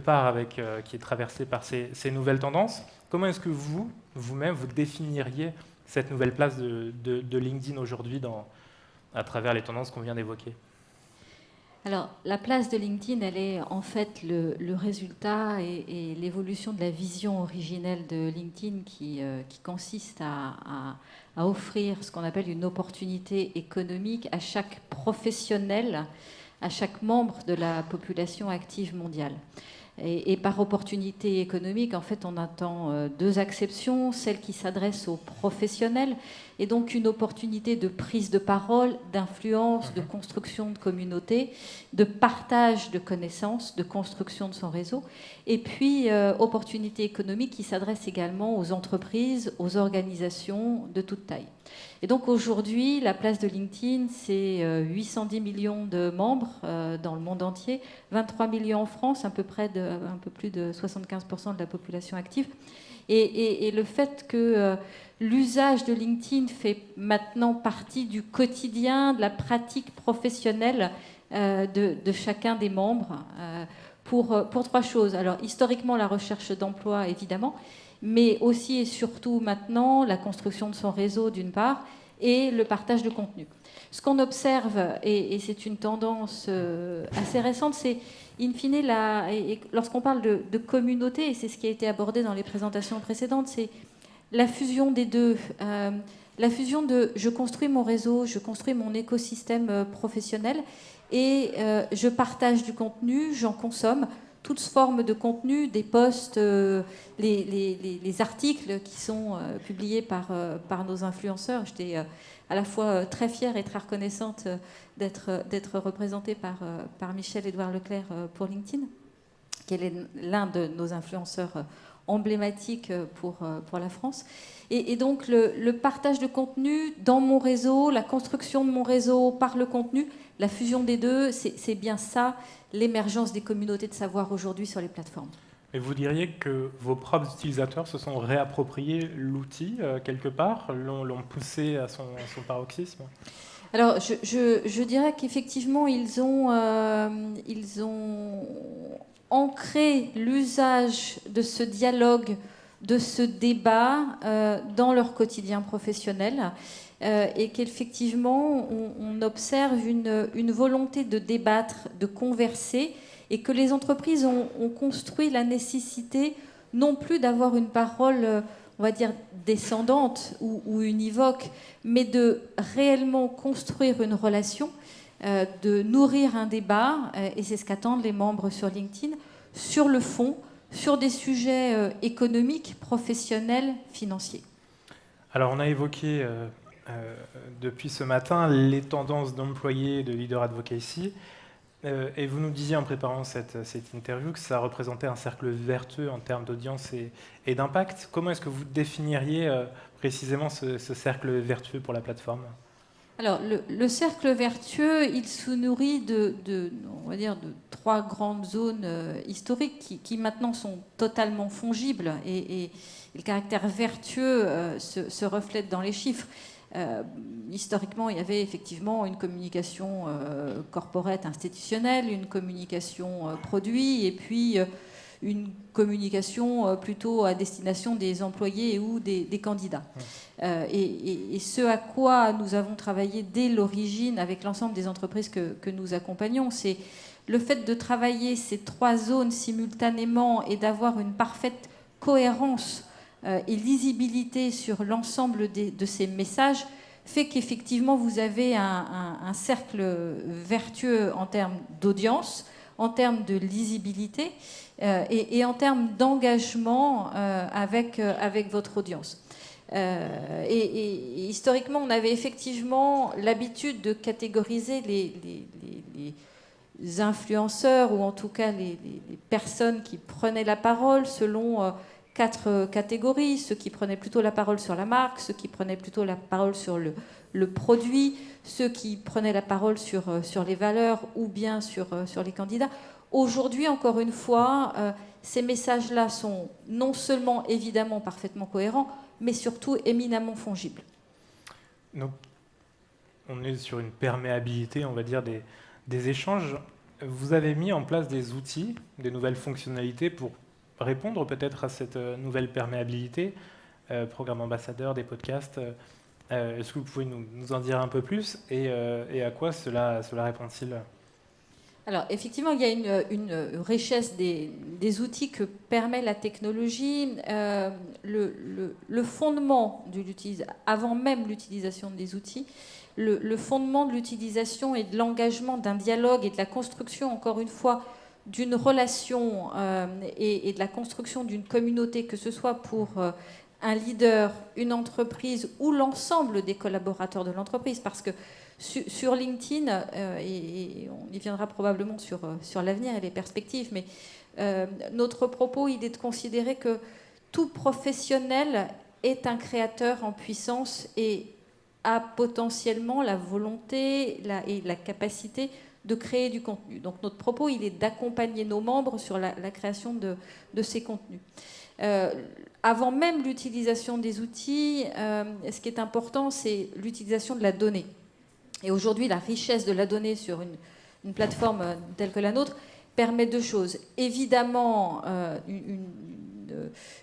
part qui est traversée par ces nouvelles tendances. Comment est-ce que vous-même, vous définiriez cette nouvelle place de LinkedIn aujourd'hui à travers les tendances qu'on vient d'évoquer? Alors, la place de LinkedIn, elle est en fait le résultat et l'évolution de la vision originelle de LinkedIn qui consiste à offrir ce qu'on appelle une opportunité économique à chaque professionnel, à chaque membre de la population active mondiale. Et par opportunité économique, en fait, on attend deux acceptions, celle qui s'adresse aux professionnels, et donc une opportunité de prise de parole, d'influence, de construction de communauté, de partage de connaissances, de construction de son réseau, et puis opportunité économique qui s'adresse également aux entreprises, aux organisations de toute taille. Et donc aujourd'hui, la place de LinkedIn, c'est 810 millions de membres dans le monde entier, 23 millions en France, un peu plus de 75% de la population active. Et le fait que l'usage de LinkedIn fait maintenant partie du quotidien, de la pratique professionnelle de chacun des membres pour trois choses. Alors historiquement, la recherche d'emploi, évidemment, mais aussi et surtout maintenant la construction de son réseau d'une part et le partage de contenu. Ce qu'on observe, et c'est une tendance assez récente, c'est in fine, lorsqu'on parle de communauté, et c'est ce qui a été abordé dans les présentations précédentes, c'est la fusion des deux. La fusion de je construis mon réseau, je construis mon écosystème professionnel et je partage du contenu, j'en consomme toutes formes de contenu, des posts, les articles qui sont publiés par nos influenceurs. J'étais à la fois très fière et très reconnaissante d'être représentée par Michel-Édouard Leclerc pour LinkedIn, qui est l'un de nos influenceurs emblématiques pour la France. Et donc le partage de contenu dans mon réseau, la construction de mon réseau par le contenu, la fusion des deux, c'est bien ça, l'émergence des communautés de savoir aujourd'hui sur les plateformes. Et vous diriez que vos propres utilisateurs se sont réappropriés l'outil quelque part, l'ont poussé à son paroxysme? Alors, je dirais qu'effectivement, ils ont ancré l'usage de ce dialogue, de ce débat dans leur quotidien professionnel et qu'effectivement, on observe une volonté de débattre, de converser et que les entreprises ont construit la nécessité non plus d'avoir une parole on va dire, descendante ou univoque, mais de réellement construire une relation, de nourrir un débat, et c'est ce qu'attendent les membres sur LinkedIn, sur le fond, sur des sujets économiques, professionnels, financiers. Alors, on a évoqué depuis ce matin les tendances d'employés de Leader Advocacy. Et vous nous disiez en préparant cette interview que ça représentait un cercle vertueux en termes d'audience et d'impact. Comment est-ce que vous définiriez précisément ce cercle vertueux pour la plateforme? Alors, le cercle vertueux, il se nourrit on va dire, de trois grandes zones historiques qui maintenant sont totalement fongibles et le caractère vertueux se reflète dans les chiffres. Historiquement, il y avait effectivement une communication corporate institutionnelle, une communication produit et puis une communication plutôt à destination des employés ou des candidats. Et ce à quoi nous avons travaillé dès l'origine avec l'ensemble des entreprises que nous accompagnons, c'est le fait de travailler ces trois zones simultanément et d'avoir une parfaite cohérence et lisibilité sur l'ensemble de ces messages fait qu'effectivement vous avez un cercle vertueux en termes d'audience, en termes de lisibilité et en termes d'engagement avec votre audience. Et historiquement, on avait effectivement l'habitude de catégoriser les influenceurs ou en tout cas les personnes qui prenaient la parole selon quatre catégories, ceux qui prenaient plutôt la parole sur la marque, ceux qui prenaient plutôt la parole sur le produit, ceux qui prenaient la parole sur les valeurs ou bien sur les candidats. Aujourd'hui, encore une fois, ces messages-là sont non seulement évidemment parfaitement cohérents, mais surtout éminemment fongibles. Donc, on est sur une perméabilité, on va dire, des échanges. Vous avez mis en place des outils, des nouvelles fonctionnalités pour répondre peut-être à cette nouvelle perméabilité, programme ambassadeur, des podcasts. Est-ce que vous pouvez nous en dire un peu plus et à quoi cela répond-il ? Alors, effectivement, il y a une richesse des outils que permet la technologie. Le fondement de l'utilisation, avant même l'utilisation des outils, le fondement de l'utilisation et de l'engagement d'un dialogue et de la construction, encore une fois, d'une relation et de la construction d'une communauté, que ce soit pour un leader, une entreprise ou l'ensemble des collaborateurs de l'entreprise, parce que sur LinkedIn, et on y viendra probablement sur l'avenir et les perspectives, mais notre propos, il est de considérer que tout professionnel est un créateur en puissance et a potentiellement la volonté et la capacité de créer du contenu. Donc notre propos, il est d'accompagner nos membres sur la création de ces contenus. Avant même l'utilisation des outils, ce qui est important, c'est l'utilisation de la donnée. Et aujourd'hui, la richesse de la donnée sur une plateforme telle que la nôtre permet deux choses. Évidemment,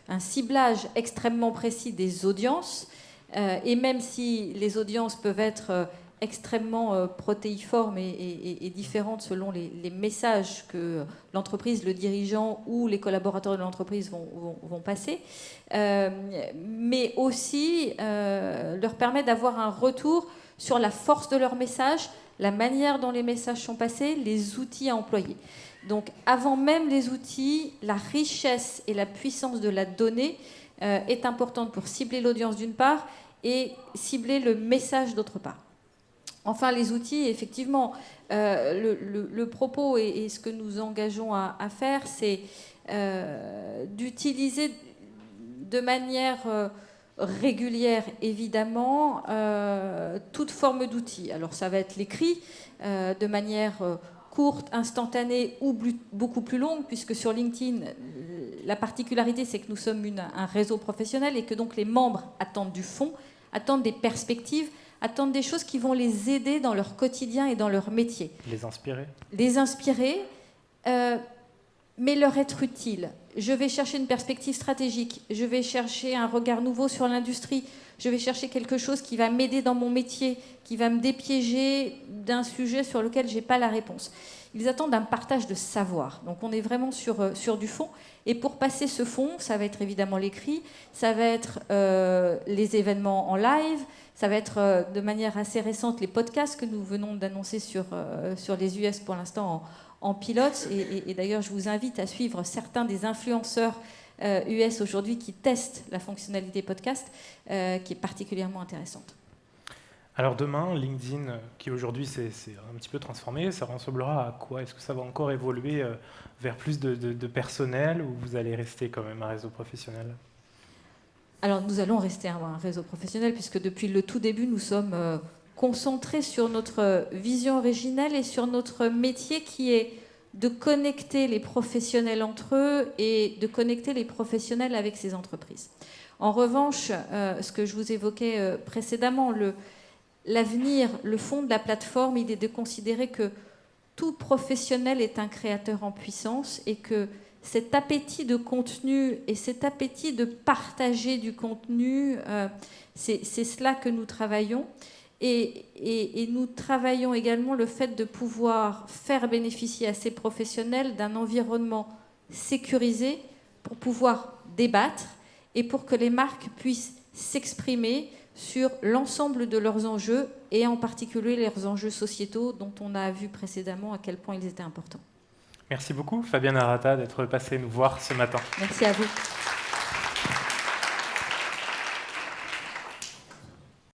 un ciblage extrêmement précis des audiences, et même si les audiences peuvent être extrêmement protéiformes et différentes selon les messages que l'entreprise, le dirigeant ou les collaborateurs de l'entreprise vont passer, mais aussi leur permet d'avoir un retour sur la force de leur message, la manière dont les messages sont passés, les outils à employer. Donc avant même les outils, la richesse et la puissance de la donnée est importante pour cibler l'audience d'une part et cibler le message d'autre part. Enfin, les outils, effectivement, le propos et ce que nous engageons à faire, c'est d'utiliser de manière régulière, évidemment, toute forme d'outils. Alors, ça va être l'écrit, de manière courte, instantanée ou beaucoup plus longue, puisque sur LinkedIn, la particularité, c'est que nous sommes un réseau professionnel et que donc les membres attendent du fond, attendent des perspectives, attendent des choses qui vont les aider dans leur quotidien et dans leur métier. Les inspirer. Les inspirer, mais leur être utile. Je vais chercher une perspective stratégique, je vais chercher un regard nouveau sur l'industrie, je vais chercher quelque chose qui va m'aider dans mon métier, qui va me dépiéger d'un sujet sur lequel je n'ai pas la réponse. Ils attendent un partage de savoir. Donc on est vraiment sur du fond. Et pour passer ce fond, ça va être évidemment l'écrit, ça va être les événements en live, ça va être de manière assez récente les podcasts que nous venons d'annoncer sur les US pour l'instant en pilote. Et d'ailleurs, je vous invite à suivre certains des influenceurs US aujourd'hui qui testent la fonctionnalité podcast, qui est particulièrement intéressante. Alors demain, LinkedIn, qui aujourd'hui s'est un petit peu transformé, ça ressemblera à quoi ? Est-ce que ça va encore évoluer vers plus de personnel ou vous allez rester quand même un réseau professionnel ? Alors nous allons rester un réseau professionnel puisque depuis le tout début, nous sommes concentrés sur notre vision originelle et sur notre métier qui est de connecter les professionnels entre eux et de connecter les professionnels avec ces entreprises. En revanche, ce que je vous évoquais précédemment, l'avenir, le fond de la plateforme, il est de considérer que tout professionnel est un créateur en puissance et que cet appétit de contenu et cet appétit de partager du contenu, c'est cela que nous travaillons. Et nous travaillons également le fait de pouvoir faire bénéficier à ces professionnels d'un environnement sécurisé pour pouvoir débattre et pour que les marques puissent s'exprimer sur l'ensemble de leurs enjeux et en particulier leurs enjeux sociétaux dont on a vu précédemment à quel point ils étaient importants. Merci beaucoup Fabienne Arata d'être passée nous voir ce matin. Merci à vous.